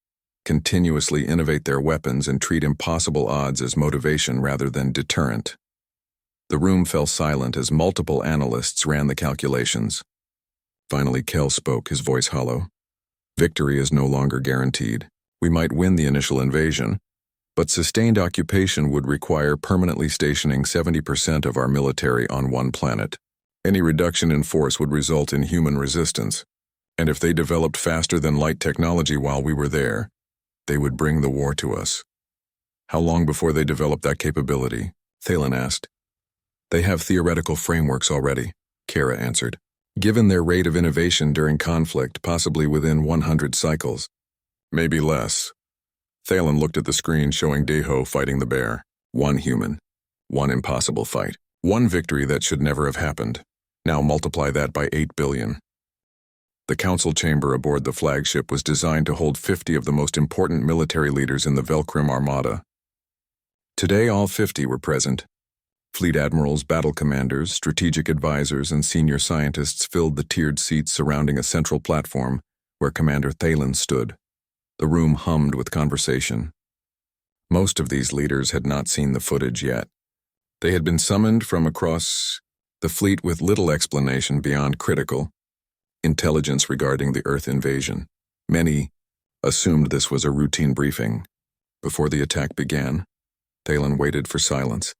A: Continuously innovate their weapons and treat impossible odds as motivation rather than deterrent. The room fell silent as multiple analysts ran the calculations. Finally, Kel spoke, his voice hollow. Victory is no longer guaranteed. We might win the initial invasion, but sustained occupation would require permanently stationing 70% of our military on one planet. Any reduction in force would result in human resistance, and if they developed faster than light technology while we were there, they would bring the war to us. How long before they develop that capability? Thalen asked. They have theoretical frameworks already, Kara answered. Given their rate of innovation during conflict, possibly within 100 cycles. Maybe less. Thalen looked at the screen showing Deho fighting the bear. One human. One impossible fight. One victory that should never have happened. Now multiply that by 8 billion. The council chamber aboard the flagship was designed to hold 50 of the most important military leaders in the Velcrim Armada. Today all 50 were present. Fleet admirals, battle commanders, strategic advisors, and senior scientists filled the tiered seats surrounding a central platform where Commander Thalen stood. The room hummed with conversation. Most of these leaders had not seen the footage yet. They had been summoned from across the fleet with little explanation beyond critical intelligence regarding the Earth invasion. Many assumed this was a routine briefing. Before the attack began, Thalen waited for silence,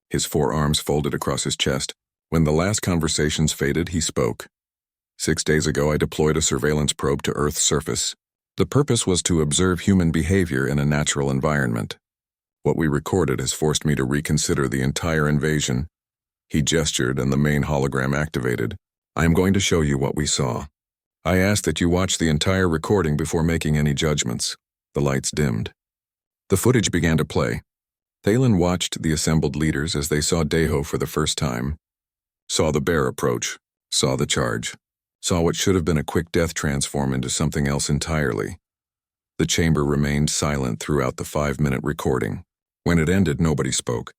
A: his forearms folded across his chest. When the last conversations faded, he spoke. 6 days ago, I deployed a surveillance probe to Earth's surface. The purpose was to observe human behavior in a natural environment. What we recorded has forced me to reconsider the entire invasion. He gestured and the main hologram activated. I am going to show you what we saw. I ask that you watch the entire recording before making any judgments. The lights dimmed. The footage began to play. Thalen watched the assembled leaders as they saw Deho for the first time. Saw the bear approach. Saw the charge. Saw what should have been a quick death transform into something else entirely. The chamber remained silent throughout the 5-minute recording. When it ended, nobody spoke.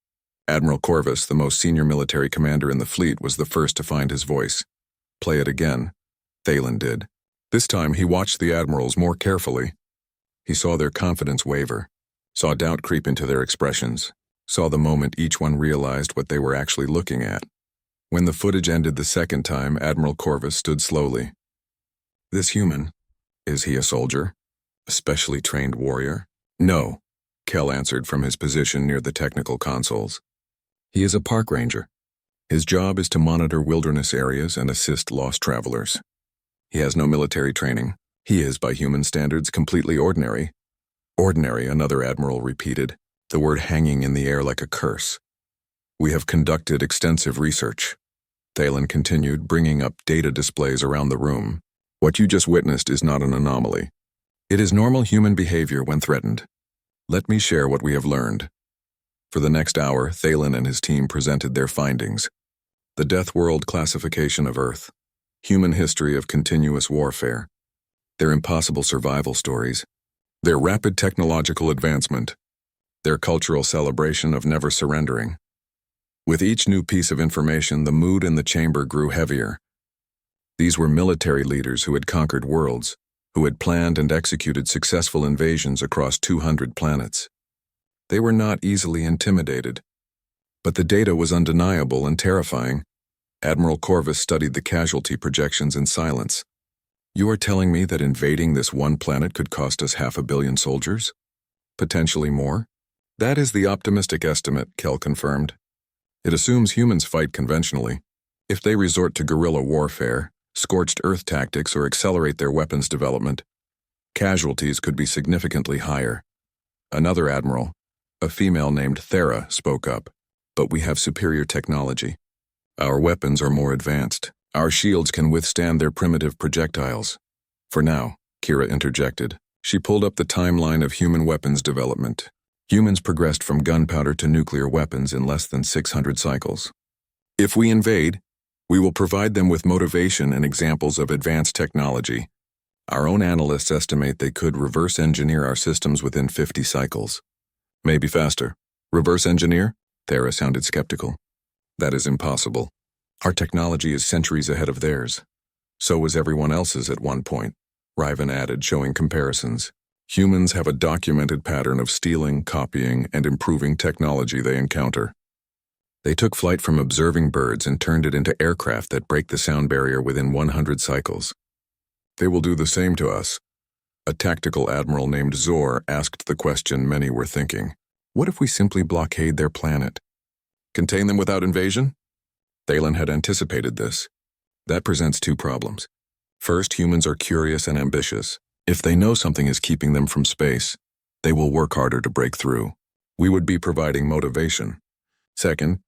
A: Admiral Corvus, the most senior military commander in the fleet, was the first to find his voice. "Play it again," Thalen did. This time he watched the admirals more carefully. He saw their confidence waver, saw doubt creep into their expressions, saw the moment each one realized what they were actually looking at. When the footage ended the second time, Admiral Corvus stood slowly. "This human, is he a soldier? A specially trained warrior?" "No," Kell answered from his position near the technical consoles. "He is a park ranger. His job is to monitor wilderness areas and assist lost travelers. He has no military training. He is, by human standards, completely ordinary." "Ordinary," another admiral repeated, the word hanging in the air like a curse. "We have conducted extensive research," Thalen continued, bringing up data displays around the room. "What you just witnessed is not an anomaly. It is normal human behavior when threatened. Let me share what we have learned." For the next hour, Thalen and his team presented their findings. The Death World classification of Earth, human history of continuous warfare, their impossible survival stories, their rapid technological advancement, their cultural celebration of never surrendering. With each new piece of information, the mood in the chamber grew heavier. These were military leaders who had conquered worlds, who had planned and executed successful invasions across 200 planets. They were not easily intimidated. But the data was undeniable and terrifying. Admiral Corvus studied the casualty projections in silence. "You are telling me that invading this one planet could cost us 500 million soldiers? Potentially more?" "That is the optimistic estimate," Kell confirmed. "It assumes humans fight conventionally. If they resort to guerrilla warfare, scorched earth tactics, or accelerate their weapons development, casualties could be significantly higher." Another admiral, a female named Thera, spoke up. "But we have superior technology. Our weapons are more advanced. Our shields can withstand their primitive projectiles." "For now," Kira interjected. She pulled up the timeline of human weapons development. Humans progressed from gunpowder to nuclear weapons in less than 600 cycles. "If we invade, we will provide them with motivation and examples of advanced technology. Our own analysts estimate they could reverse engineer our systems within 50 cycles. Maybe faster." "Reverse engineer?" Thera sounded skeptical. "That is impossible. Our technology is centuries ahead of theirs. So was everyone else's at one point," Riven added, showing comparisons. "Humans have a documented pattern of stealing, copying, and improving technology they encounter. They took flight from observing birds and turned it into aircraft that break the sound barrier within 100 cycles. They will do the same to us." A tactical admiral named Zor asked the question many were thinking. "What if we simply blockade their planet? Contain them without invasion?" Thalen had anticipated this. That presents two problems. First, humans are curious and ambitious. If they know something is keeping them from space, they will work harder to break through. We would be providing motivation. Second,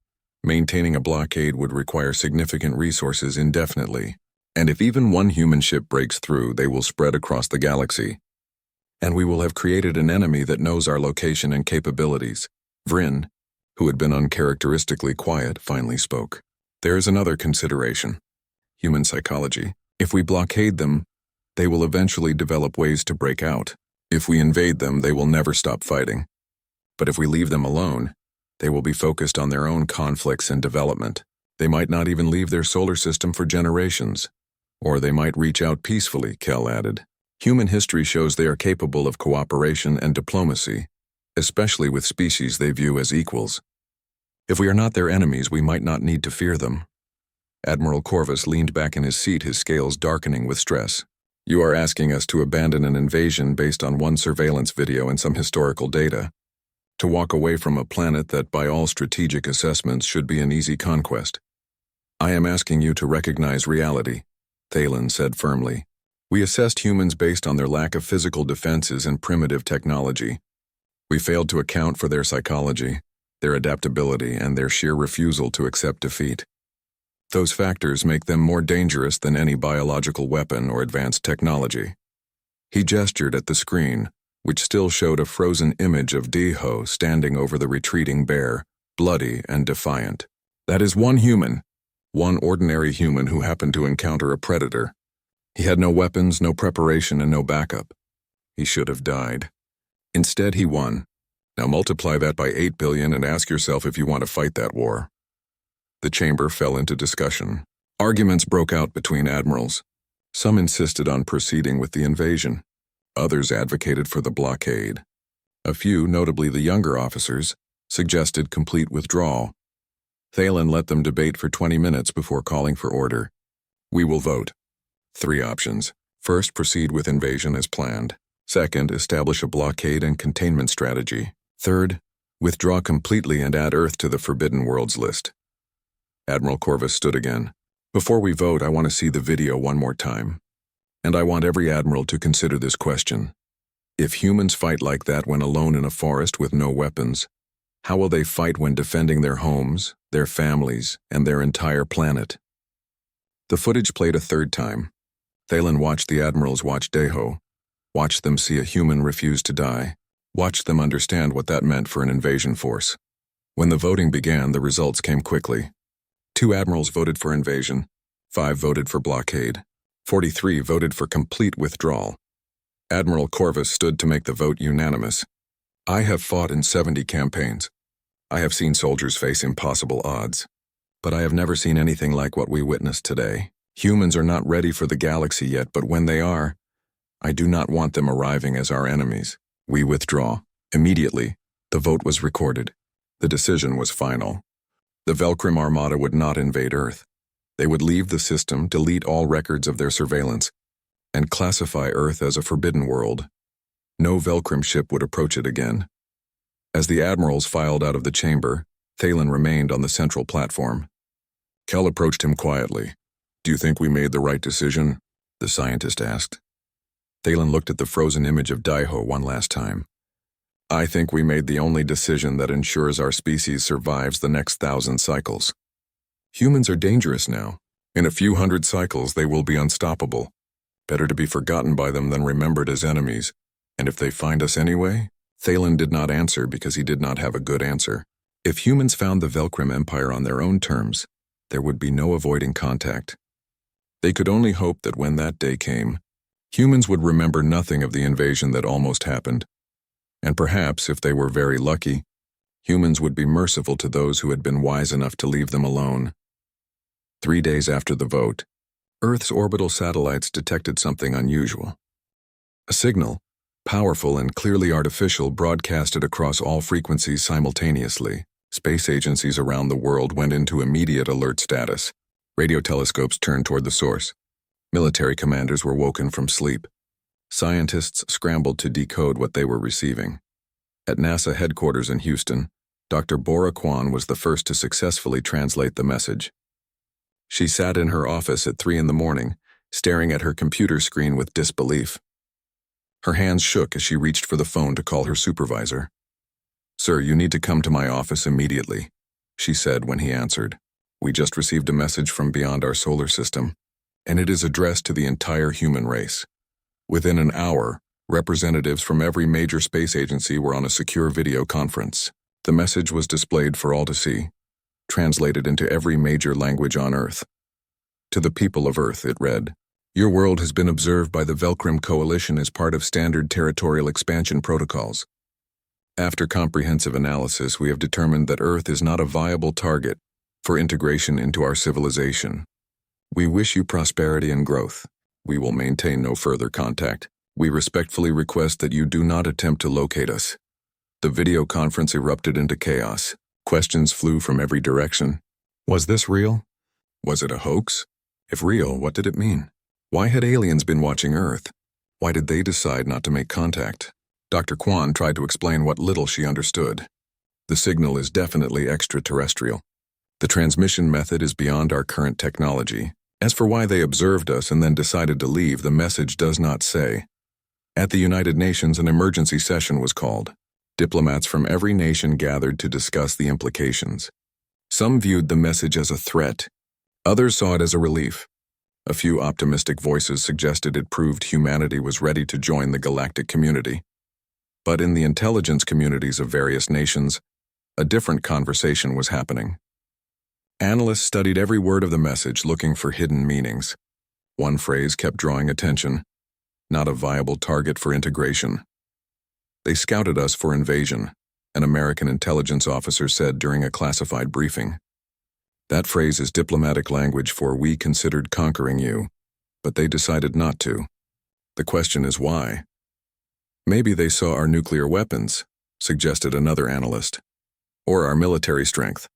A: maintaining a blockade would require significant resources indefinitely. And if even one human ship breaks through, they will spread across the galaxy. And we will have created an enemy that knows our location and capabilities. Vryn, who had been uncharacteristically quiet, finally spoke. "There is another consideration. Human psychology. If we blockade them, they will eventually develop ways to break out. If we invade them, they will never stop fighting. But if we leave them alone, they will be focused on their own conflicts and development. They might not even leave their solar system for generations. Or they might reach out peacefully," Kell added. "Human history shows they are capable of cooperation and diplomacy, especially with species they view as equals. If we are not their enemies, we might not need to fear them." Admiral Corvus leaned back in his seat, his scales darkening with stress. "You are asking us to abandon an invasion based on one surveillance video and some historical data. To walk away from a planet that, by all strategic assessments, should be an easy conquest. I am asking you to recognize reality," Thalen said firmly. "We assessed humans based on their lack of physical defenses and primitive technology. We failed to account for their psychology, their adaptability, and their sheer refusal to accept defeat. Those factors make them more dangerous than any biological weapon or advanced technology." He gestured at the screen, which still showed a frozen image of Diho standing over the retreating bear, bloody and defiant. "That is one human, one ordinary human who happened to encounter a predator. He had no weapons, no preparation, and no backup. He should have died. Instead, he won. Now multiply that by 8 billion and ask yourself if you want to fight that war. The chamber fell into discussion. Arguments broke out between admirals. Some insisted on proceeding with the invasion. Others advocated for the blockade. A few, notably the younger officers, suggested complete withdrawal. Thalen let them debate for 20 minutes before calling for order. We will vote. 3 options. First, proceed with invasion as planned. Second, establish a blockade and containment strategy. Third, withdraw completely and add Earth to the Forbidden Worlds list. Admiral Corvus stood again. Before we vote, I want to see the video one more time. And I want every admiral to consider this question. If humans fight like that when alone in a forest with no weapons, how will they fight when defending their homes, their families, and their entire planet? The footage played a third time. Thalen watched the admirals watch Deho, watched them see a human refuse to die, watched them understand what that meant for an invasion force. When the voting began, the results came quickly. 2 admirals voted for invasion, 5 voted for blockade, 43 voted for complete withdrawal. Admiral Corvus stood to make the vote unanimous. I have fought in 70 campaigns. I have seen soldiers face impossible odds. But I have never seen anything like what we witnessed today. Humans are not ready for the galaxy yet, but when they are, I do not want them arriving as our enemies. We withdraw. Immediately, the vote was recorded. The decision was final. The Velcrim Armada would not invade Earth. They would leave the system, delete all records of their surveillance, and classify Earth as a forbidden world. No Velcrim ship would approach it again. As the admirals filed out of the chamber, Thalen remained on the central platform. Kel approached him quietly. Do you think we made the right decision? The scientist asked. Thalen looked at the frozen image of Daiho one last time. I think we made the only decision that ensures our species survives the next 1,000 cycles. Humans are dangerous now. In a few hundred cycles, they will be unstoppable. Better to be forgotten by them than remembered as enemies. And if they find us anyway? Thalen did not answer because he did not have a good answer. If humans found the Velcrim Empire on their own terms, there would be no avoiding contact. They could only hope that when that day came, humans would remember nothing of the invasion that almost happened. And perhaps, if they were very lucky, humans would be merciful to those who had been wise enough to leave them alone. 3 days after the vote, Earth's orbital satellites detected something unusual. A signal, powerful and clearly artificial, broadcasted across all frequencies simultaneously. Space agencies around the world went into immediate alert status. Radio telescopes turned toward the source. Military commanders were woken from sleep. Scientists scrambled to decode what they were receiving. At NASA headquarters in Houston, Dr. Bora Kwan was the first to successfully translate the message. She sat in her office at 3 a.m, staring at her computer screen with disbelief. Her hands shook as she reached for the phone to call her supervisor. Sir, you need to come to my office immediately, she said when he answered. We just received a message from beyond our solar system, and it is addressed to the entire human race. Within an hour, representatives from every major space agency were on a secure video conference. The message was displayed for all to see, translated into every major language on Earth. To the people of Earth, it read, Your world has been observed by the Velcrim Coalition as part of standard territorial expansion protocols. After comprehensive analysis, we have determined that Earth is not a viable target for integration into our civilization. We wish you prosperity and growth. We will maintain no further contact. We respectfully request that you do not attempt to locate us. The video conference erupted into chaos. Questions flew from every direction. Was this real? Was it a hoax? If real, what did it mean? Why had aliens been watching Earth? Why did they decide not to make contact? Dr. Kwan tried to explain what little she understood. The signal is definitely extraterrestrial. The transmission method is beyond our current technology. As for why they observed us and then decided to leave, the message does not say. At the United Nations, an emergency session was called. Diplomats from every nation gathered to discuss the implications. Some viewed the message as a threat. Others saw it as a relief. A few optimistic voices suggested it proved humanity was ready to join the galactic community. But in the intelligence communities of various nations, a different conversation was happening. Analysts studied every word of the message, looking for hidden meanings. One phrase kept drawing attention. not a viable target for integration. They scouted us for invasion, an American intelligence officer said during a classified briefing. That phrase is diplomatic language for "we considered conquering you, but they decided not to." The question is why? Maybe they saw our nuclear weapons, suggested another analyst. Or our military strength,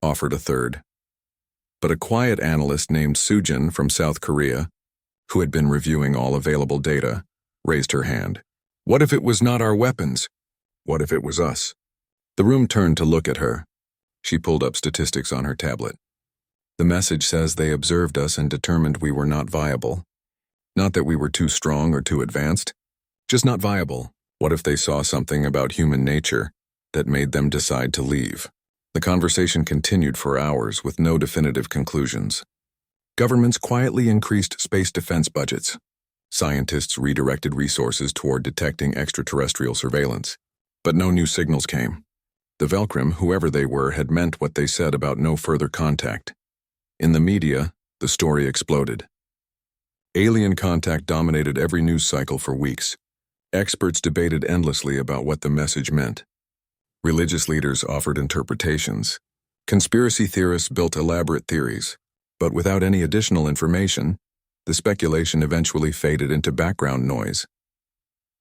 A: offered a third. But a quiet analyst named Sujin from South Korea, who had been reviewing all available data, raised her hand. What if it was not our weapons? What if it was us? The room turned to look at her. She pulled up statistics on her tablet. The message says they observed us and determined we were not viable. Not that we were too strong or too advanced, just not viable. What if they saw something about human nature that made them decide to leave? The conversation continued for hours with no definitive conclusions. Governments quietly increased space defense budgets. Scientists redirected resources toward detecting extraterrestrial surveillance. But no new signals came. The Velcrim, whoever they were, had meant what they said about no further contact. In the media, the story exploded. Alien contact dominated every news cycle for weeks. Experts debated endlessly about what the message meant. Religious leaders offered interpretations. Conspiracy theorists built elaborate theories. But without any additional information, the speculation eventually faded into background noise.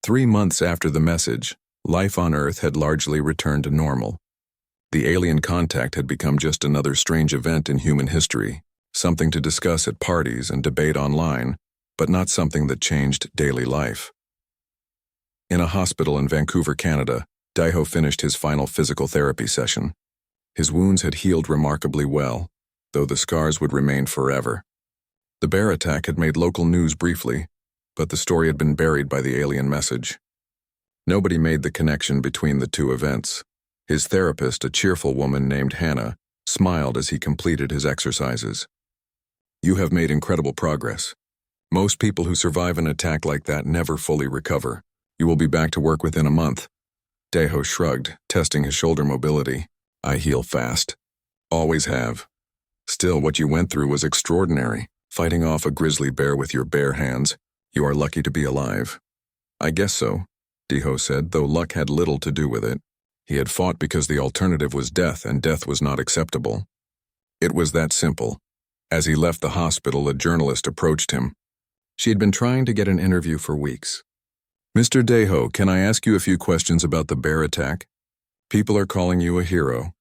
A: 3 months after the message, life on Earth had largely returned to normal. The alien contact had become just another strange event in human history, something to discuss at parties and debate online, but not something that changed daily life. In a hospital in Vancouver, Canada, Daiho finished his final physical therapy session. His wounds had healed remarkably well, though the scars would remain forever. The bear attack had made local news briefly, but the story had been buried by the alien message. Nobody made the connection between the two events. His therapist, a cheerful woman named Hannah, smiled as he completed his exercises. "You have made incredible progress. Most people who survive an attack like that never fully recover. You will be back to work within a month." Daiho shrugged, testing his shoulder mobility. "I heal fast. Always have. Still, what you went through was extraordinary. Fighting off a grizzly bear with your bare hands. You are lucky to be alive." "I guess so," Daiho said, though luck had little to do with it. He had fought because the alternative was death, and death was not acceptable. It was that simple. As he left the hospital, a journalist approached him. She had been trying to get an interview for weeks. "Mr. Daiho, can I ask you a few questions about the bear attack? People are calling you a hero."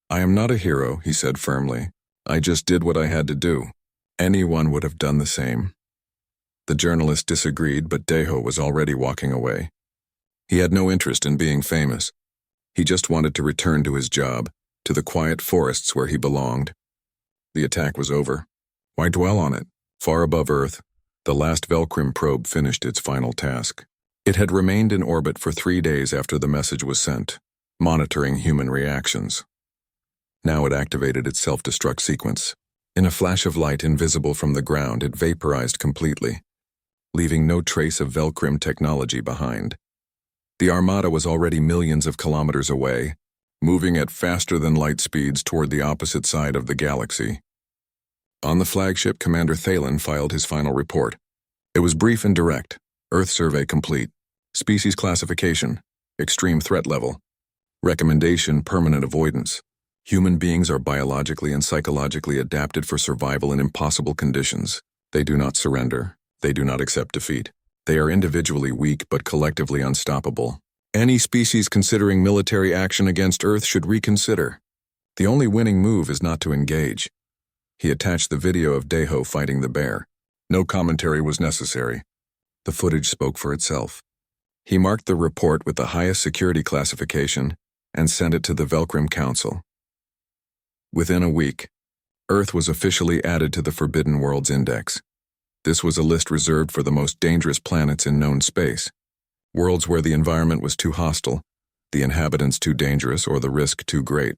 A: "I am not a hero," he said firmly. "I just did what I had to do. Anyone would have done the same." The journalist disagreed, but Daiho was already walking away. He had no interest in being famous. He just wanted to return to his job, to the quiet forests where he belonged. The attack was over. Why dwell on it? Far above Earth, the last Velcrim probe finished its final task. It had remained in orbit for 3 days after the message was sent, monitoring human reactions. Now it activated its self-destruct sequence. In a flash of light invisible from the ground, it vaporized completely, leaving no trace of Velcrim technology behind. The Armada was already millions of kilometers away, moving at faster-than-light speeds toward the opposite side of the galaxy. On the flagship, Commander Thalen filed his final report. It was brief and direct. Earth survey complete. Species classification. Extreme threat level. Recommendation: permanent avoidance. Human beings are biologically and psychologically adapted for survival in impossible conditions. They do not surrender. They do not accept defeat. They are individually weak but collectively unstoppable. Any species considering military action against Earth should reconsider. The only winning move is not to engage. He attached the video of Daiho fighting the bear. No commentary was necessary. The footage spoke for itself. He marked the report with the highest security classification and sent it to the Velcrim Council. Within a week, Earth was officially added to the Forbidden Worlds Index. This was a list reserved for the most dangerous planets in known space. Worlds where the environment was too hostile, the inhabitants too dangerous, or the risk too great.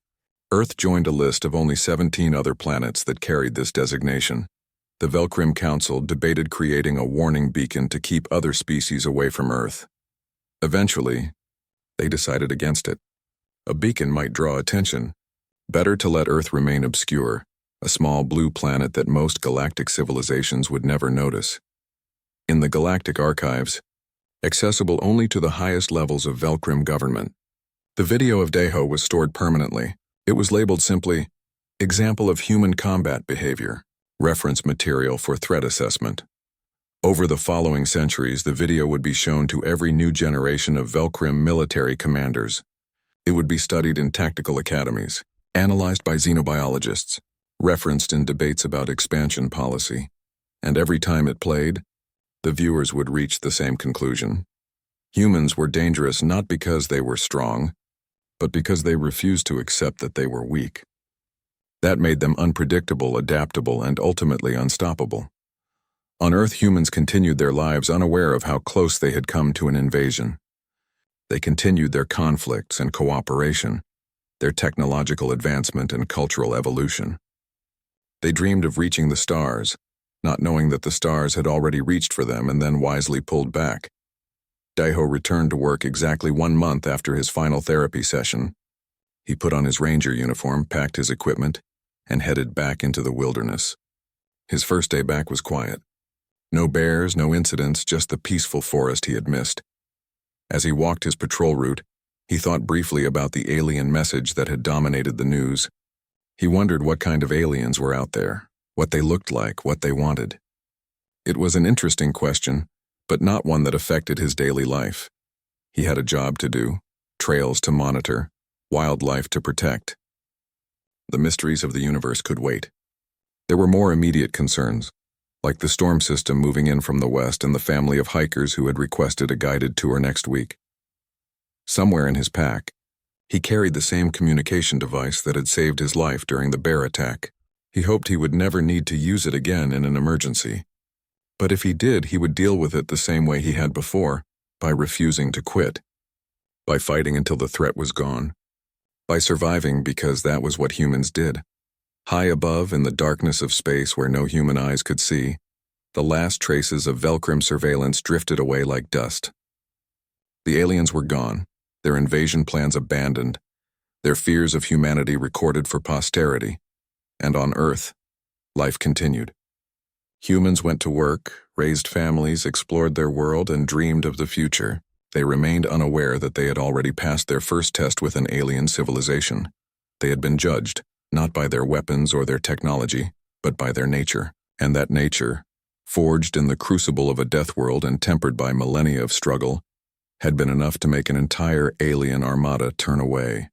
A: Earth joined a list of only 17 other planets that carried this designation. The Velcrim Council debated creating a warning beacon to keep other species away from Earth. Eventually, they decided against it. A beacon might draw attention. Better to let Earth remain obscure, a small blue planet that most galactic civilizations would never notice. in the Galactic Archives, accessible only to the highest levels of Velcrim government. The video of Deho was stored permanently. It was labeled simply, "Example of Human Combat Behavior, Reference Material for Threat Assessment." Over the following centuries, the video would be shown to every new generation of Velcrim military commanders. It would be studied in tactical academies, analyzed by xenobiologists, referenced in debates about expansion policy, and every time it played, the viewers would reach the same conclusion. Humans were dangerous not because they were strong, but because they refused to accept that they were weak. That made them unpredictable, adaptable, and ultimately unstoppable. On Earth, humans continued their lives unaware of how close they had come to an invasion. They continued their conflicts and cooperation, their technological advancement and cultural evolution. They dreamed of reaching the stars, not knowing that the stars had already reached for them and then wisely pulled back. Deho returned to work exactly 1 month after his final therapy session. He put on his ranger uniform, packed his equipment, and headed back into the wilderness. His first day back was quiet. No bears, no incidents, just the peaceful forest he had missed. As he walked his patrol route, he thought briefly about the alien message that had dominated the news. He wondered what kind of aliens were out there, what they looked like, what they wanted. It was an interesting question, but not one that affected his daily life. He had a job to do, trails to monitor, wildlife to protect. The mysteries of the universe could wait. There were more immediate concerns, like the storm system moving in from the west and the family of hikers who had requested a guided tour next week. Somewhere in his pack, he carried the same communication device that had saved his life during the bear attack. He hoped he would never need to use it again in an emergency. But if he did, he would deal with it the same way he had before, by refusing to quit, by fighting until the threat was gone, by surviving because that was what humans did. High above, in the darkness of space where no human eyes could see, the last traces of Velcrim surveillance drifted away like dust. The aliens were gone, their invasion plans abandoned, their fears of humanity recorded for posterity, and on Earth, life continued. Humans went to work, raised families, explored their world, and dreamed of the future. They remained unaware that they had already passed their first test with an alien civilization. They had been judged, not by their weapons or their technology, but by their nature. And that nature, forged in the crucible of a death world and tempered by millennia of struggle, had been enough to make an entire alien armada turn away.